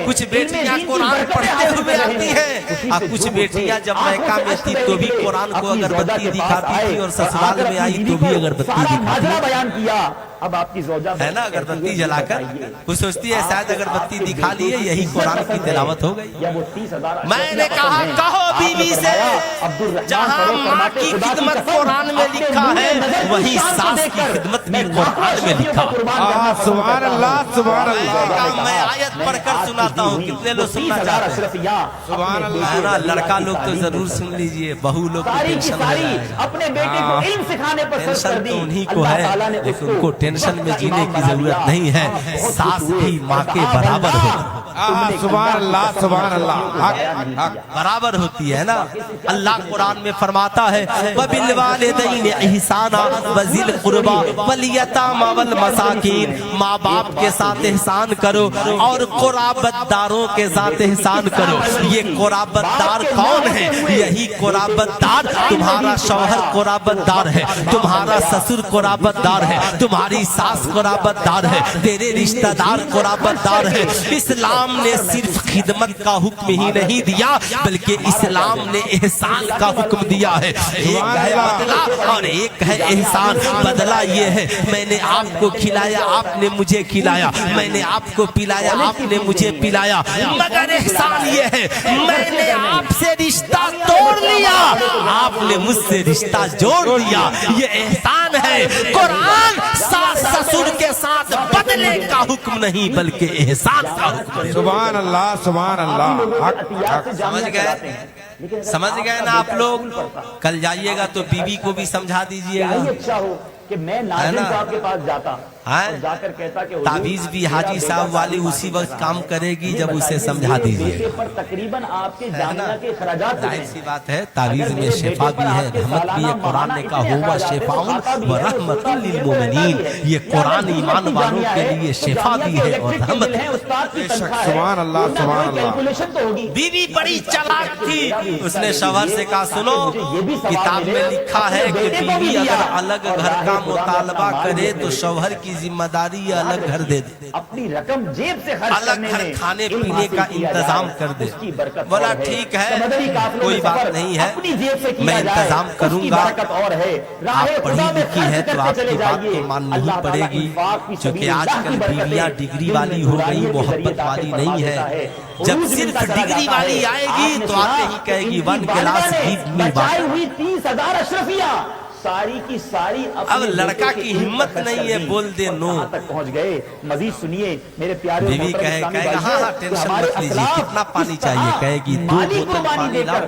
कुछ बेटियां कुरान पढ़ते हुए आती हैं, और कुछ बेटियां जब मैका में थी तो भी कुरान को अगरबत्ती दिखाती थी, और ससुराल में आई तो भी अगरबत्ती दिखाती थी, बयान किया। अब आपकी ज़ौजा है ना, अगरबत्ती जलाकर। कुछ सोचती है शायद अगरबत्ती दिखा लिए यही कुरान की तिलावत हो गई। या वो 30,000 मैंने कहा कहो बीवी से, जहाँ माँ की खिदमत कुरान में लिखा है, वहीं सास की खिदमत भी कुरान में लिखा। सुभान अल्लाह सुभान अल्लाह। मैं आयत पढ़कर सुनाता हूँ, कितने लोग सुनना चाहते हैं? सुभान अल्लाह। ना लड़का लोग तो जरूर सुन लीजिए, बहू लोग को टेंशन है। अपने बेटे को इल्म सिखाने पर सर्च कर टेंशन दी। तो उन्हीं को है, लेकिन उनको टेंशन में जीने की जरूरत नहीं है। सास भी माँ के बराबर हो, सुभान अल्लाह सुभान अल्लाह। बराबर होती है ना। अल्लाह कुरान में फरमाता है वबिल वालिदैन इहसाना वज़िल कुर्बा वल यतामा वल मसाकीन, माँ बाप के साथ एहसान करो और कुराबतदारों के साथ एहसान करो। ये कुराबतदार कौन है? यही कुराबतदार तुम्हारा शौहर कुराबतदार है, तुम्हारा ससुर कुराबतदार है, तुम्हारी सास कुराबतदार है, तेरे रिश्तेदार कुराबतदार है। इस्लाम ने सिर्फ खिदमत का हुक्म ही नहीं दिया, बल्कि इस्लाम ने एहसान का हुक्म दिया है। एक है बदला और एक है एहसान। बदला ये है मैंने आपको खिलाया, आपने मुझे खिलाया, मैंने आपको पिलाया, आपने मुझे पिलाया। मगर एहसान ये है मैंने आपसे रिश्ता तोड़ लिया, आपने मुझसे रिश्ता जोड़ दिया। ये एहसान है। कुरान सास ससुर के साथ बदले का हुक्म नहीं, बल्कि एहसान का हुक्म है। सुभान अल्लाह सुभान अल्लाह। समझ गए ना आप लोग? कल जाइएगा तो बीवी को भी समझा दीजिएगा। अच्छा हो कि मैं नाज़िम साहब के पास जाता और जाकर कहता कि हुजूर, ताबीज भी हाजी साहब वाली उसी वक्त काम करेगी जब उसे समझा दीजिए। पर तकरीबन आपके जामिया के खराजात जाहिर सी बात है, ताबीज में शिफा भी है, रहमत भी है। कुरान ने कहा हुआ शिफाउन व रहमतुल लिल मोमिनीन, ये कुरान ईमान वालों के लिए शिफा भी है और रहमत है। सुभान अल्लाह, सुभान अल्लाह। कैलकुलेशन तो होगी। बीवी बड़ी चालाक थी, उसने शौहर से कहा सुनो, किताब में लिखा है कि बीवी अगर अलग घर का मुतालबा करे तो शौहर की जिम्मेदारी अलग घर दे दे, अपनी रकम जेब से खर्च अलग करने घर में खाने इल्म पीने का हासिल किया इंतजाम जाए, कर दे। उसकी बरकत बोला और है। ठीक है, समदरी काफिलों कोई में बात सफर नहीं है, अपनी जेब से किया मैं जाए, इंतजाम उसकी करूंगा। बरकत और है। आप राहे पढ़ी खुदा में लिखी है खर्च तो करते आपकी चले बात जाइए। तो माननी ही अल्लाह ताला पड़ेगी, इंफाक की क्योंकि सबीलिल्लाह आजकल की बरकतें बीवियां डिग्री इन वाली हो गई, बुराइयों के मोहब्बत जरिए वाली दाखिल नहीं फरमा है। देता जब उरूज सिर्फ मिलता चला डिग्री जाता वाली है। आएगी आपने तो सुना, आते ही कहेगी इनकी 1 क्लास वालिदा ने गिव मी बचाई वन। हुई 30,000 अशरफिया सारी की सारी अब लड़का की हिम्मत नहीं है, बोल दे नो। तक पहुंच गए। मजीद सुनिए मेरे प्यारे बीवी कहेगा हाँ हाँ टेंशन मत लीजिए, कितना पानी चाहिए, कहेगी 2 बोतल पानी लाओ,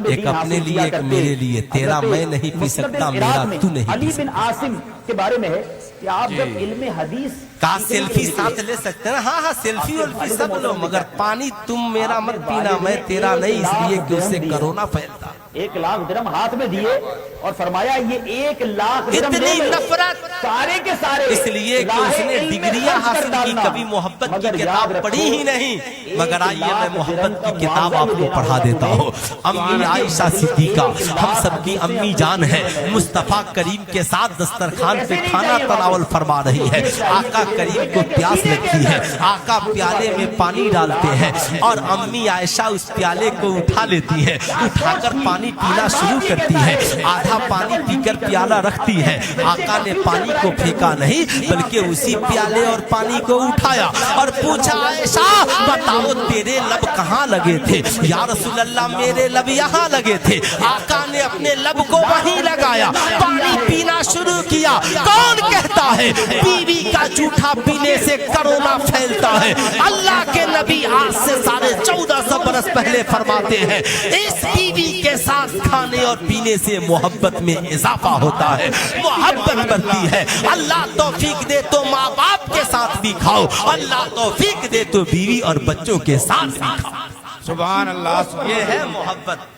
एक अपने लिए एक मेरे लिए, तेरा मैं नहीं पी सकता, मेरा तू नहीं पी अली सकता। बिन आसिम के बारे में है कि आप जब इल्म हदीस का सेल्फी साथ ले सकते हैं। हाँ हाँ सेल्फी वेल्फी सब लो, मगर पानी तुम मेरा मत पीना, मैं तेरा नहीं, इसलिए कि उससे कोरोना फैलता। 1 लाख दिरहम हाथ में दिए और फरमाया ये 1 लाख दिरहम इतनी दे दो। नफरत सारे के सारे इसलिए कि उसने डिग्रियां हासिल की, कभी मोहब्बत की किताब पढ़ी ही नहीं। मगर आइए मैं मोहब्बत की किताब आपको पढ़ा देता हूँ। अम्मी आयशा सिद्दीका हम सबकी अम्मी जान है, मुस्तफा करीम के साथ दस्तरखान पे खाना तनावल फरमा रही है। आका करीम को प्यास लगती है, आका प्याले में पानी डालते हैं और अम्मी आयशा उस प्याले को उठा लेती है, उठाकर पानी पीना शुरू करती है। आधा पानी पीकर प्याला रखती है। आका ने पानी को फेंका नहीं, बल्कि उसी प्याले और पानी को उठाया और पूछा आयशा बताओ तेरे लब कहाँ लगे थे? या रसूल अल्लाह मेरे लब यहाँ लगे थे। आका ने अपने लब को वहीं लगाया, पानी पीना शुरू किया। कौन कहता है बीवी का जूठा पीने से कोरोना फैलता है? अल्लाह के नबी आज से 1450 बरस पहले फरमाते हैं इस बीवी के साथ खाने और पीने से मोहब्बत में इजाफा होता है, मोहब्बत बढ़ती है। अल्लाह तौफीक दे तो माँ बाप के साथ भी खाओ, अल्लाह तौफीक दे तो बीवी और बच्चों के साथ भी खाओ। सुभान अल्लाह। ये है मोहब्बत,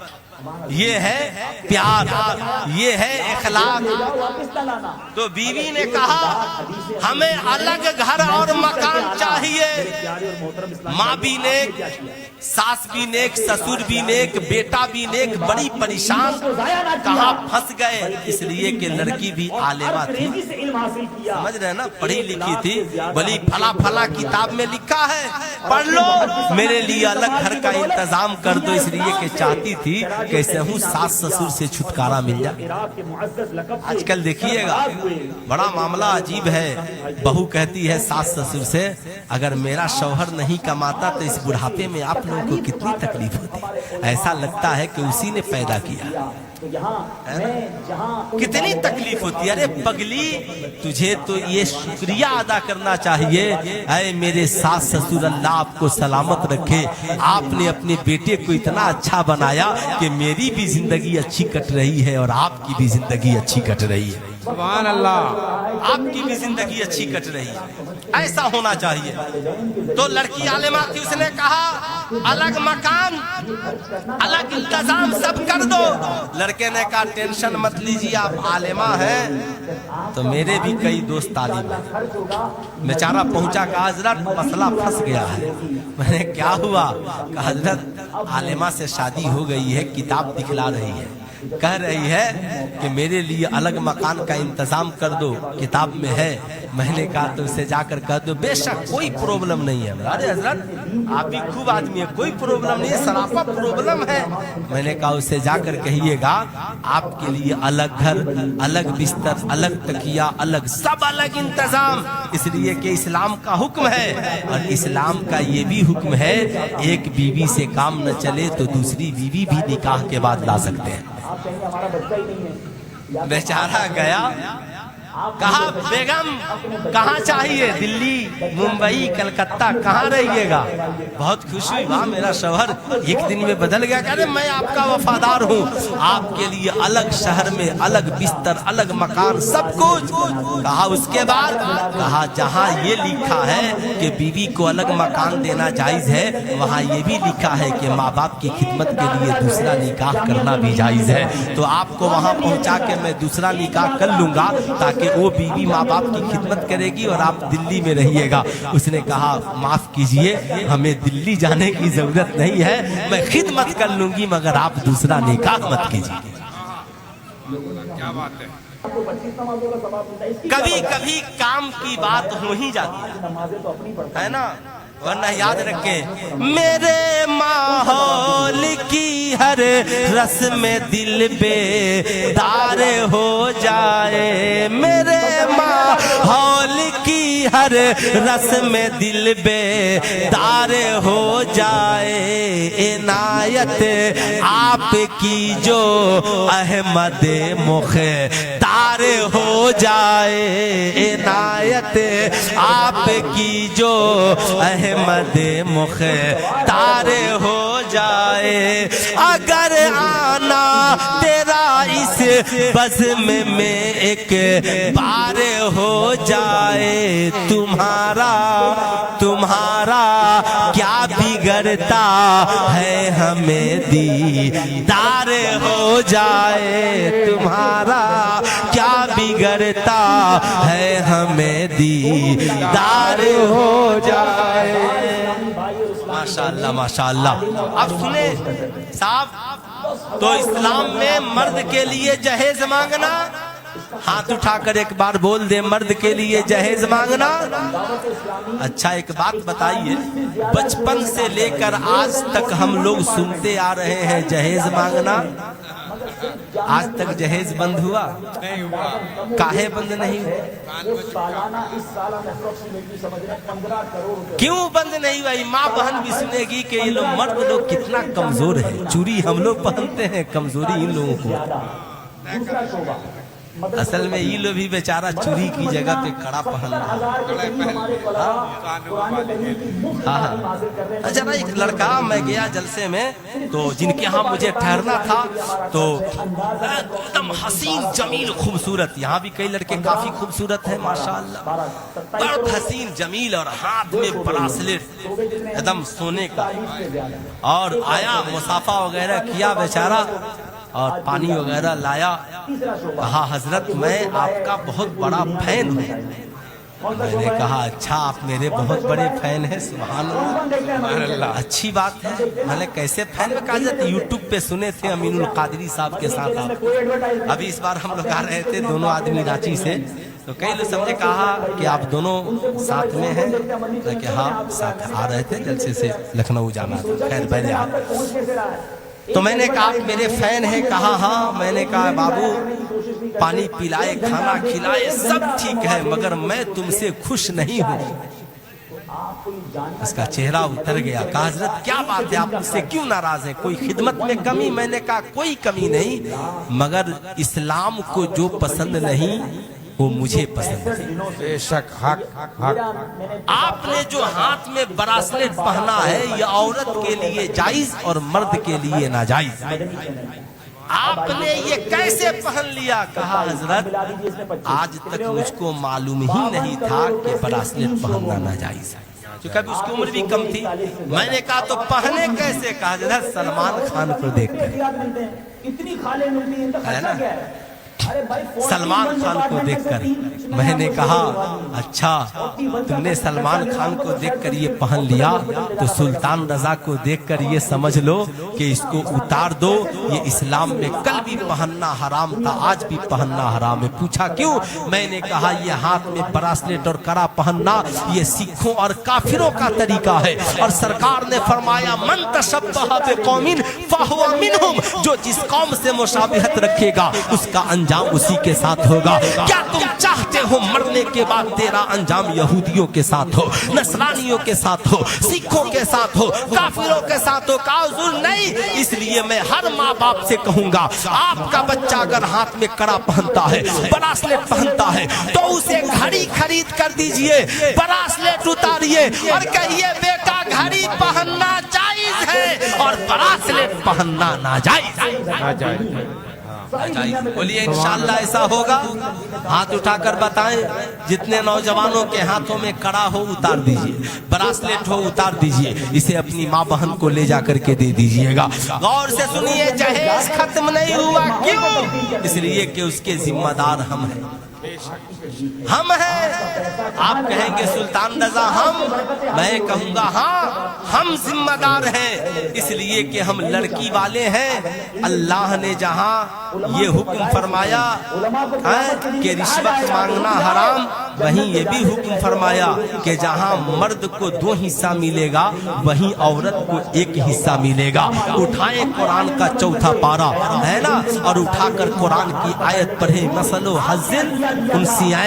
ये है प्यार, ये है इखलाक। तो बीवी ने कहा हमें अलग घर और मकान चाहिए। माँ भी नेक, सास भी नेक, ससुर भी नेक, बेटा भी नेक, बड़ी परेशान, कहाँ फंस गए। इसलिए कि लड़की भी आलिमा थी, समझ रहे ना, पढ़ी लिखी थी। बोली फला फला किताब में लिखा है, पढ़ लो, मेरे लिए अलग घर का इंतजाम कर दो। इसलिए कि चाहती थी कैसे हूँ सास ससुर से छुटकारा मिल जाए। आजकल देखिएगा बड़ा मामला अजीब है। बहू कहती है सास ससुर से अगर मेरा शौहर नहीं कमाता तो इस बुढ़ापे में आप लोगों को कितनी तकलीफ होती। ऐसा लगता है कि उसी ने पैदा किया। कितनी तकलीफ होती है। अरे पगली तुझे तो ये शुक्रिया अदा करना चाहिए, ऐ मेरे सास ससुर अल्लाह आपको सलामत रखे। आपने अपने बेटे को इतना अच्छा बनाया कि मेरी भी जिंदगी अच्छी कट रही है और आपकी भी जिंदगी अच्छी कट रही है। सुभान अल्लाह। आपकी भी जिंदगी अच्छी कट रही है, ऐसा होना चाहिए। तो लड़की आलिमा थी, उसने कहा अलग मकान, अलग इंतजाम सब कर दो। लड़के ने कहा टेंशन मत लीजिए, आप आलिमा हैं तो मेरे भी कई दोस्त तालिब हैं। बेचारा पहुंचा, कहा हजरत मसला फंस गया है। मैंने क्या हुआ? कहा हजरत आलिमा से शादी हो गई है, किताब दिखला रही है, कह रही है कि मेरे लिए अलग मकान का इंतजाम कर दो, किताब में है। मैंने कहा तो उसे जाकर कह दो, बेशक कोई प्रॉब्लम नहीं है। अरे हजरत आप भी खूब आदमी है, कोई प्रॉब्लम नहीं है, सरापा प्रॉब्लम है। मैंने कहा उसे जाकर कहिएगा आपके लिए अलग घर, अलग बिस्तर, अलग तकिया, अलग सब अलग इंतजाम। इसलिए कि इस्लाम का हुक्म है और इस्लाम का ये भी हुक्म है एक बीवी से काम न चले तो दूसरी बीवी भी निकाह के बाद ला सकते हैं। बेचारा गया کہا بیگم کہاں چاہیے؟ دلی، ممبئی، کلکتہ، کہاں رہیے گا؟ بہت خوش ہوئی، واہ میرا شوہر ایک دن میں بدل گیا. کہہ رہے میں آپ کا وفادار ہوں، آپ کے لیے الگ شہر میں الگ بستر، الگ مکان، سب کچھ. کہا اس کے بعد؟ کہا جہاں یہ لکھا ہے کہ بیوی کو الگ مکان دینا جائز ہے، وہاں یہ بھی لکھا ہے کہ ماں باپ کی خدمت کے لیے دوسرا نکاح کرنا بھی جائز ہے. تو آپ کو وہاں پہنچا کے میں دوسرا نکاح کر لوں گا تاکہ وہ بیوی ماں باپ کی خدمت کرے گی اور آپ دلی میں رہیے گا. اس نے کہا معاف کیجئے، ہمیں دلی جانے کی ضرورت نہیں ہے، میں خدمت کر لوں گی مگر آپ دوسرا نکاح مت کیجئے. کیا بات ہے. کبھی کبھی کام کی بات ہو ہی جاتی ہے نا، ورنہ یاد رکھیں میرے ماحول کی ہر رسم دل بیدار ہو جائے، میرے ماحول کی ہر رسم دل بیدار ہو جائے، عنایت آپ کی جو احمد مختار ہو جائے، عنایت آپ کی جو احمد مختار ہو جائے. اگر آنا تیرا اس بزم میں ایک بار ہو جائے، تمہارا کیا بگڑتا ہے ہمیں دیدار ہو جائے، تمہارا کیا بگڑتا ہے ہمیں دیدار ہو جائے. ماشاءاللہ ماشاءاللہ. اب سنیں صاحب، تو اسلام میں مرد کے لیے جہیز مانگنا، ہاتھ اٹھا کر ایک بار بول دے مرد کے لیے جہیز مانگنا. اچھا ایک بات بتائیے، بچپن سے لے کر آج تک ہم لوگ سنتے آ رہے ہیں جہیز مانگنا، آج تک جہیز بند ہوا؟ نہیں ہوا. کاہے بند نہیں؟ کیوں بند نہیں ہوا؟ ماں بہن بھی سنے گی کہ یہ لوگ مرد لوگ کتنا کمزور ہے، چوری ہم لوگ پہنتے ہیں، کمزوری ان لوگوں کو. اصل میں یہ لوگ بھی بیچارہ چوری کی جگہ پہ کڑا پہن رہا. اچھا ایک لڑکا، میں گیا جلسے میں تو جن کے ہاں مجھے ٹھہرنا تھا، تو ایک دم حسین جمیل خوبصورت، یہاں بھی کئی لڑکے کافی خوبصورت ہیں ماشاءاللہ، بہت حسین جمیل، اور ہاتھ میں براسلیٹ ایک دم سونے کا. اور آیا مصافحہ وغیرہ کیا بیچارہ، اور پانی وغیرہ لایا. کہا حضرت میں آپ کا بہت بڑا فین ہوں. میں نے کہا اچھا آپ میرے بہت بڑے فین ہیں؟ سبحان اللہ، اچھی بات ہے. میں نے کیسے فین میں؟ کہا جاتا یوٹیوب پہ سنے تھے امین القادری صاحب کے ساتھ آپ. ابھی اس بار ہم لوگ آ رہے تھے دونوں آدمی رانچی سے، تو کئی لوگ سمجھے کہا کہ آپ دونوں ساتھ میں ہیں، کہ ہاں ساتھ آ رہے تھے جلسے سے لکھنؤ جانا تھا. خیر پہلے آپ، تو میں نے کہا میرے فین ہیں؟ کہا ہاں. میں نے کہا بابو پانی پلائے، کھانا کھلائے، سب ٹھیک ہے مگر میں تم سے خوش نہیں ہوں. اس کا چہرہ اتر گیا. کہا حضرت کیا بات ہے، آپ مجھ سے کیوں ناراض ہیں؟ کوئی خدمت میں کمی؟ میں نے کہا کوئی کمی نہیں، مگر اسلام کو جو پسند نہیں وہ مجھے پسند ہے. بے شک حق حق. آپ نے جو ہاتھ میں براسلیٹ پہنا ہے یہ عورت کے لیے جائز اور مرد کے لیے ناجائز. آپ نے یہ کیسے پہن لیا؟ کہا حضرت آج تک مجھ کو معلوم ہی نہیں تھا کہ براسلیٹ پہننا ناجائز ہے، کیونکہ ابھی اس کی عمر بھی کم تھی. میں نے کہا تو پہنے کیسے؟ کہا حضرت سلمان خان کو دیکھ کر، ہے نا، سلمان خان کو دیکھ کر. میں نے کہا اچھا تم نے سلمان خان کو دیکھ کر یہ پہن لیا تو سلطان رضا کو دیکھ کر یہ سمجھ لو کہ اس کو اتار دو. یہ اسلام میں کل بھی پہننا حرام تھا، آج بھی پہننا حرام ہے. پوچھا کیوں؟ میں نے کہا یہ ہاتھ میں براسلیٹ اور کڑا پہننا یہ سکھوں اور کافروں کا طریقہ ہے، اور سرکار نے فرمایا من تشبہ بقوم فہو منہم، جو جس قوم سے مشابہت رکھے گا اس کا انجام अंजाम उसी के साथ होगा। क्या तुम चाहते हो मरने के बाद तेरा अंजाम यहूदियों के साथ हो, नसरानियों के साथ हो, सिखों के साथ हो, काफिरों के साथ हो? काउजुर नहीं। इसलिए मैं हर माँ बाप से कहूंगा, आपका बच्चा अगर हाथ में कड़ा पहनता है, ब्रासलेट पहनता है, तो उसे घड़ी खरीद कर दीजिए, ब्रासलेट उतारिए और कहिए बेटा घड़ी पहनना जायज है और ब्रासलेट पहनना नाजायज है। बोलिए इंशाअल्लाह ऐसा होगा। हाथ उठाकर बताएं, जितने नौजवानों के हाथों में कड़ा हो उतार दीजिए, ब्रासलेट हो उतार दीजिए, इसे अपनी माँ बहन को ले जाकर के दे दीजिएगा। गौर से सुनिए, जहेज खत्म नहीं हुआ, क्यों? इसलिए कि उसके जिम्मेदार हम हैं, हम हैं। आप कहेंगे सुल्तान रजा हम, मैं कहूंगा हाँ हम जिम्मेदार हैं, इसलिए कि हम लड़की वाले हैं। अल्लाह ने जहां ये हुक्म फरमाया कि रिश्वत मांगना हराम, वहीं ये भी हुक्म फरमाया कि जहां मर्द को 2 हिस्सा मिलेगा वहीं औरत को 1 हिस्सा मिलेगा। उठाए कुरान का 4था पारा है ना, और उठाकर कुरान की आयत पढ़े, मसलो हज़्ज़िन उनसियैन।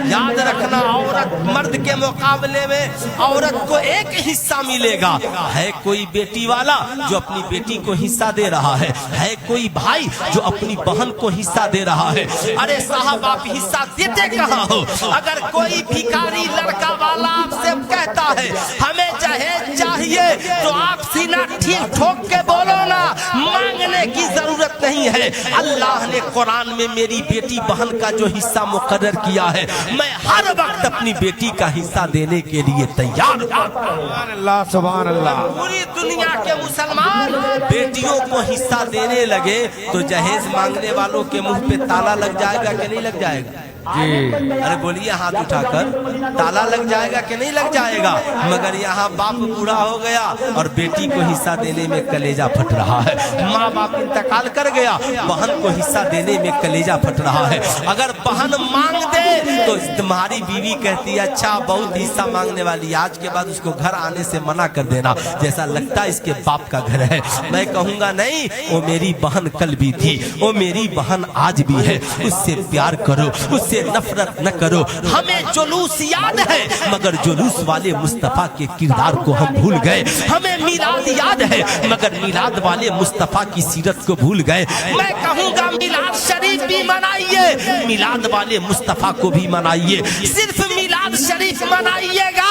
याद रखना, औरत मर्द के मुकाबले में औरत को 1 हिस्सा मिलेगा। है कोई बेटी वाला जो अपनी बेटी को हिस्सा दे रहा है कोई भाई जो अपनी बहन को हिस्सा दे रहा है। अरे साहब आप हिस्सा देते कहाँ हो? अगर कोई भिखारी लड़का वाला आपसे कहता है हमें जहेज चाहिए, तो आप सीना ठीक ठोक के बोलो ना, मांगने की जरूरत नहीं है। अल्लाह ने कुरान में मेरी बेटी बहन का जो हिस्सा मुकर्रर किया है, मैं हर वक्त अपनी बेटी का हिस्सा देने के लिए तैयार हूं। सुभान अल्लाह। पूरी दुनिया के मुसलमान बेटियों को हिस्सा देने लगे तो जहेज मांगने वालों के मुंह पे ताला लग जाएगा कि नहीं लग जाएगा? जी। अरे बोलिए हाथ उठाकर, ताला लग जाएगा कि नहीं लग जाएगा? मगर यहाँ बाप बूढ़ा हो गया और बेटी को हिस्सा देने में कलेजा फट रहा है। माँ बाप इंतकाल कर गया, बहन को हिस्सा देने में कलेजा फट रहा है। अगर बहन मांग दे तो तुम्हारी बीवी कहती है अच्छा बहुत हिस्सा मांगने वाली, आज के बाद उसको घर आने से मना कर देना, जैसा लगता है इसके बाप का घर है। मैं कहूँगा नहीं, वो मेरी बहन कल भी थी, वो मेरी बहन आज भी है, उससे प्यार करो, उससे नफरत न करो। हमें जुलूस याद है मगर जुलूस वाले मुस्तफा के किरदार को हम भूल गए। हमें मिलाद याद है मगर मिलाद वाले मुस्तफा की सीरत को भूल गए। मैं कहूँगा मिलाद शरीफ भी मनाइए, मिलाद वाले मुस्तफा को भी मनाइए। सिर्फ मिलाद शरीफ मनाइएगा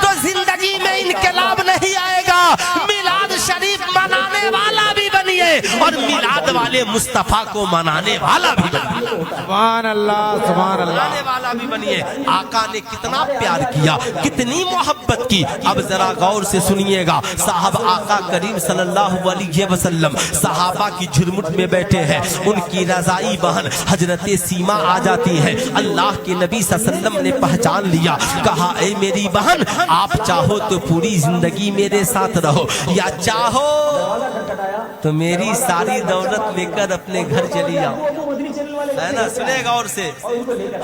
तो जिंदगी में इनकलाब नहीं आएगा। मिलाद शरीफ मनाने वाला भी बनिए और मिलाद वाले मुस्तफा को मनाने वाला भी बनिए। सुभान अल्लाह, सुभान अल्लाह। मनाने वाला भी बनिए। आका ने कितना प्यार किया, कितनी मोहब्बत की। अब जरा गौर से सुनिएगा। साहब आका करीम सल्लल्लाहु अलैहि वसल्लम सहाबा की झुरमुट में बैठे हैं, उनकी रजाई बहन हजरत सीमा आ जाती है। अल्लाह के नबी सल्लल्लाहु अलैहि वसल्लम ने पहचान लिया, कहा ऐ मेरी बहन आप चाहो तो पूरी जिंदगी मेरे साथ रहो, या चाहो तो मेरी सारी दौलत लेकर अपने घर चली जाओ। है ना, सुनेगा और से।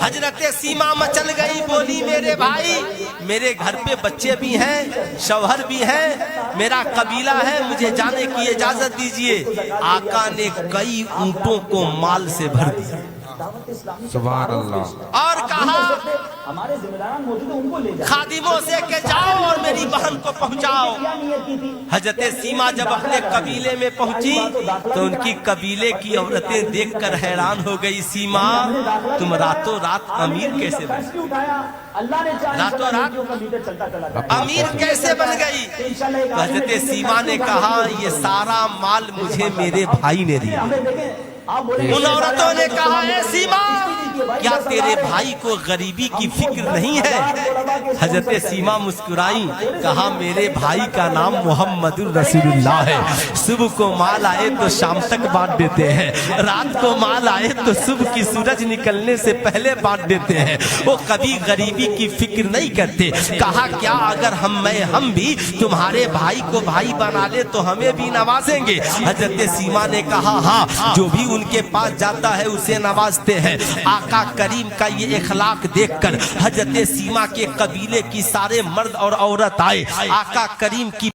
हजरत सीमा मचल गई, बोली मेरे भाई मेरे घर पे बच्चे भी हैं, शौहर भी हैं, मेरा कबीला है, मुझे जाने की इजाजत दीजिए। आका ने कई ऊंटों को माल से भर दिया, सुभान अल्लाह, और कहा हमारे जिम्मेदार मौजूद है, उनको ले जाओ, खादिमों से के जाओ और मेरी बहन को पहुंचाओ। हजरत सीमा जब अपने कबीले में पहुंची तो उनकी कबीले की औरतें देखकर हैरान हो गई। सीमा तुम रातों रात अमीर कैसे बन गई? रातों रात अमीर कैसे बन गई? हजरत सीमा ने कहा ये सारा माल मुझे मेरे भाई ने दिया। उन औरतों ने कहा है सीमा क्या तेरे भाई को गरीबी की फिक्र नहीं है? हजरत सीमा मुस्कुराई, कहा मेरे भाई का नाम मोहम्मदुर रसूलुल्लाह है। सुबह को माल आए तो शाम तक बांट देते हैं, रात को माल आए तो सुबह की सूरज निकलने से पहले बांट देते हैं। वो कभी गरीबी की फिक्र नहीं करते। कहा क्या अगर हम भी तुम्हारे भाई को भाई बना ले तो हमें भी नवाजेंगे? हजरत सीमा ने कहा हाँ, जो भी उनके पास जाता है उसे नवाजते हैं। आका करीम का ये इखलाक देखकर हजरत सीमा के कबीले की सारे मर्द और औरत आए। आका करीम की